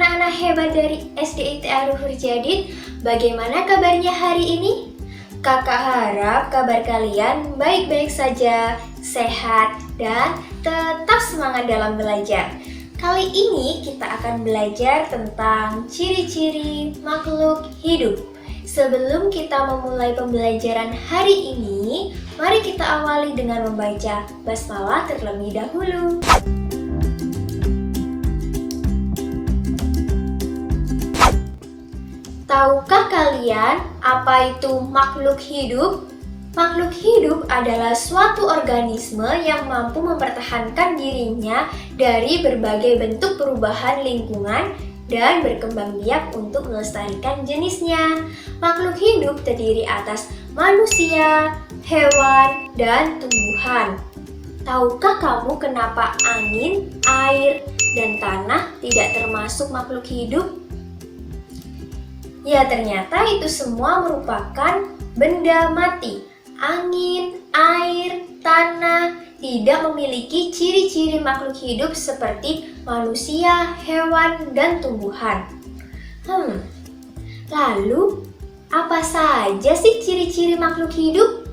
anak-anak hebat dari SD ITA Ruhur Jadid, bagaimana kabarnya hari ini? Kakak harap kabar kalian baik-baik saja, sehat, dan tetap semangat dalam belajar. Kali ini kita akan belajar tentang ciri-ciri makhluk hidup. Sebelum kita memulai pembelajaran hari ini, mari kita awali dengan membaca basmalah terlebih dahulu. Tahukah kalian apa itu makhluk hidup? Makhluk hidup adalah suatu organisme yang mampu mempertahankan dirinya dari berbagai bentuk perubahan lingkungan dan berkembang biak untuk melestarikan jenisnya. Makhluk hidup terdiri atas manusia, hewan, dan tumbuhan. Tahukah kamu kenapa angin, air, dan tanah tidak termasuk makhluk hidup? Ya, ternyata itu semua merupakan benda mati. Angin, air, tanah tidak memiliki ciri-ciri makhluk hidup seperti manusia, hewan, dan tumbuhan. Lalu, apa saja sih ciri-ciri makhluk hidup?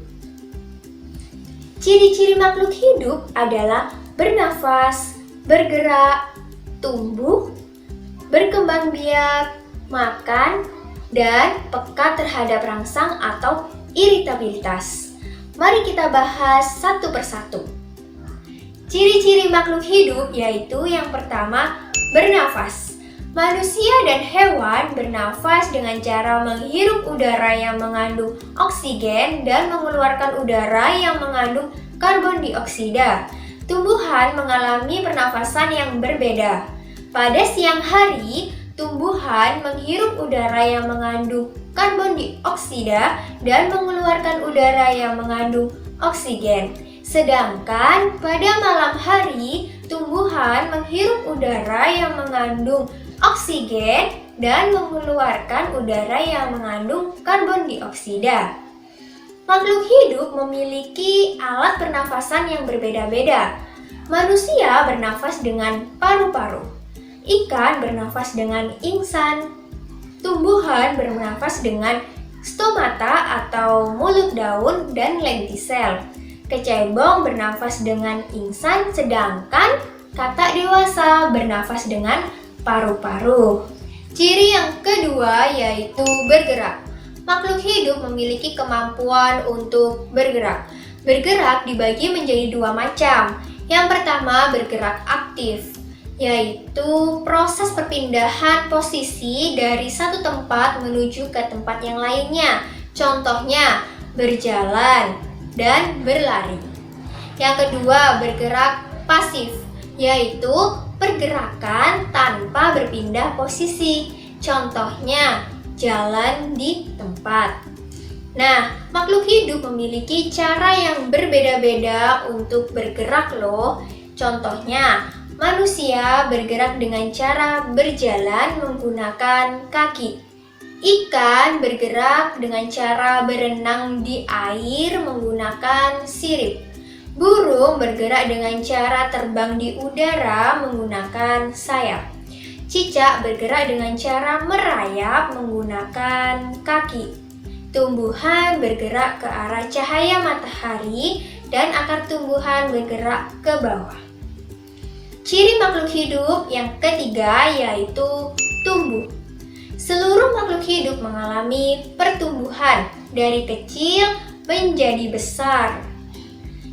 Ciri-ciri makhluk hidup adalah bernafas, bergerak, tumbuh, berkembang biak, makan, dan peka terhadap rangsang atau iritabilitas. Mari kita bahas satu persatu. Ciri-ciri makhluk hidup yaitu yang pertama, bernafas. Manusia dan hewan bernafas dengan cara menghirup udara yang mengandung oksigen dan mengeluarkan udara yang mengandung karbon dioksida. Tumbuhan mengalami pernafasan yang berbeda. Pada siang hari, tumbuhan menghirup udara yang mengandung karbon dioksida dan mengeluarkan udara yang mengandung oksigen. Sedangkan pada malam hari, tumbuhan menghirup udara yang mengandung oksigen dan mengeluarkan udara yang mengandung karbon dioksida. Makhluk hidup memiliki alat pernafasan yang berbeda-beda. Manusia bernafas dengan paru-paru. Ikan bernafas dengan ingsan. Tumbuhan bernafas dengan stomata atau mulut daun dan lentisel. Kecebong bernafas dengan ingsan, sedangkan katak dewasa bernafas dengan paru-paru. Ciri yang kedua yaitu bergerak. Makhluk hidup memiliki kemampuan untuk bergerak. Bergerak dibagi menjadi dua macam. Yang pertama, bergerak aktif, yaitu proses perpindahan posisi dari satu tempat menuju ke tempat yang lainnya. Contohnya, berjalan dan berlari. Yang kedua, bergerak pasif, yaitu pergerakan tanpa berpindah posisi. Contohnya, jalan di tempat. Nah, makhluk hidup memiliki cara yang berbeda-beda untuk bergerak loh. Contohnya, manusia bergerak dengan cara berjalan menggunakan kaki. Ikan bergerak dengan cara berenang di air menggunakan sirip. Burung bergerak dengan cara terbang di udara menggunakan sayap. Cicak bergerak dengan cara merayap menggunakan kaki. Tumbuhan bergerak ke arah cahaya matahari dan akar tumbuhan bergerak ke bawah. Ciri makhluk hidup yang ketiga yaitu tumbuh. Seluruh makhluk hidup mengalami pertumbuhan dari kecil menjadi besar.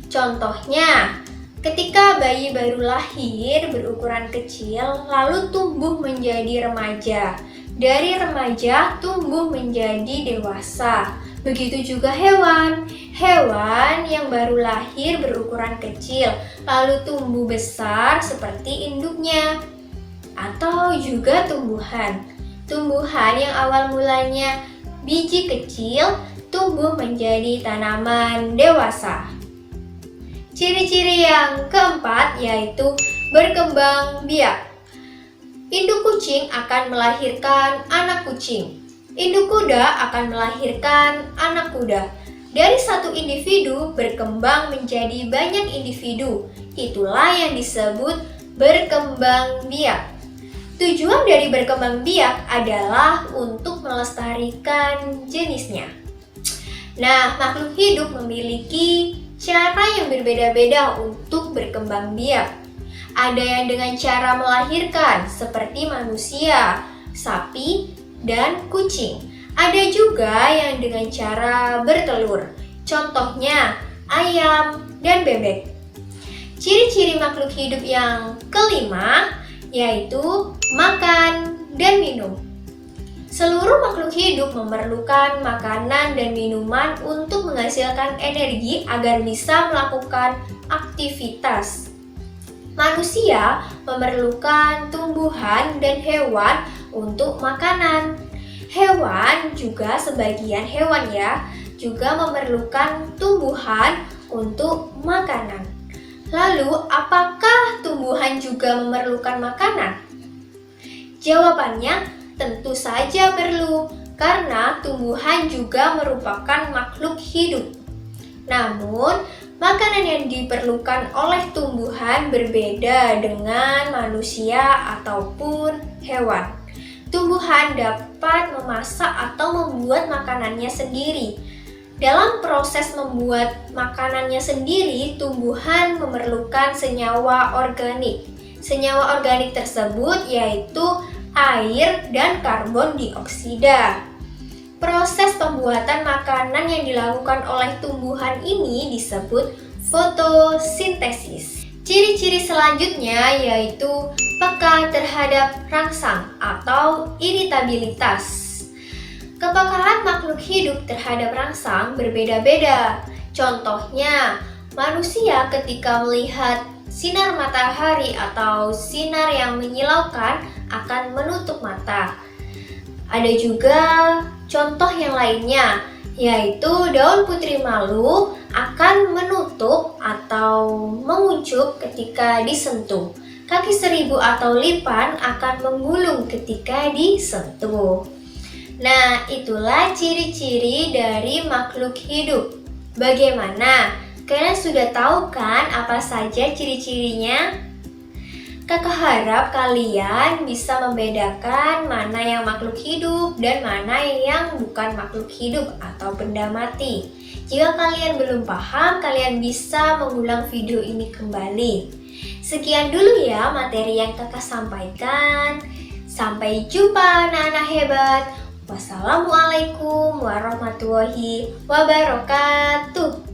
Contohnya, ketika bayi baru lahir berukuran kecil lalu tumbuh menjadi remaja. Dari remaja tumbuh menjadi dewasa. Begitu juga hewan. Hewan yang baru lahir berukuran kecil, lalu tumbuh besar seperti induknya. Atau juga tumbuhan. Tumbuhan yang awal mulanya biji kecil, tumbuh menjadi tanaman dewasa. Ciri-ciri yang keempat yaitu berkembang biak. Induk kucing akan melahirkan anak kucing. Induk kuda akan melahirkan anak kuda. Dari satu individu berkembang menjadi banyak individu. Itulah yang disebut berkembang biak. Tujuan dari berkembang biak adalah untuk melestarikan jenisnya. Nah, makhluk hidup memiliki cara yang berbeda-beda untuk berkembang biak. Ada yang dengan cara melahirkan, seperti manusia, sapi, dan kucing. Ada juga yang dengan cara bertelur, contohnya ayam dan bebek. Ciri-ciri makhluk hidup yang kelima yaitu makan dan minum. Seluruh makhluk hidup memerlukan makanan dan minuman untuk menghasilkan energi agar bisa melakukan aktivitas. Manusia memerlukan tumbuhan dan hewan untuk makanan. Hewan juga sebagian hewan juga memerlukan tumbuhan untuk makanan. Lalu, apakah tumbuhan juga memerlukan makanan? Jawabannya tentu saja perlu, karena tumbuhan juga merupakan makhluk hidup. Namun, makanan yang diperlukan oleh tumbuhan berbeda dengan manusia ataupun hewan. Tumbuhan dapat memasak atau membuat makanannya sendiri. Dalam proses membuat makanannya sendiri, tumbuhan memerlukan senyawa organik. Senyawa organik tersebut yaitu air dan karbon dioksida. Proses pembuatan makanan yang dilakukan oleh tumbuhan ini disebut fotosintesis. Ciri-ciri selanjutnya yaitu peka terhadap rangsang atau iritabilitas. Kepekaan makhluk hidup terhadap rangsang berbeda-beda. Contohnya, manusia ketika melihat sinar matahari atau sinar yang menyilaukan akan menutup mata. Ada juga contoh yang lainnya, yaitu daun putri malu akan menutup atau menguncup ketika disentuh. Kaki seribu atau lipan akan menggulung ketika disentuh. Nah, itulah ciri-ciri dari makhluk hidup. Bagaimana? Kalian sudah tahu kan apa saja ciri-cirinya? Kakak harap kalian bisa membedakan mana yang makhluk hidup dan mana yang bukan makhluk hidup atau benda mati. Jika kalian belum paham, kalian bisa mengulang video ini kembali. Sekian dulu ya materi yang kakak sampaikan. Sampai jumpa anak-anak hebat. Wassalamualaikum warahmatullahi wabarakatuh.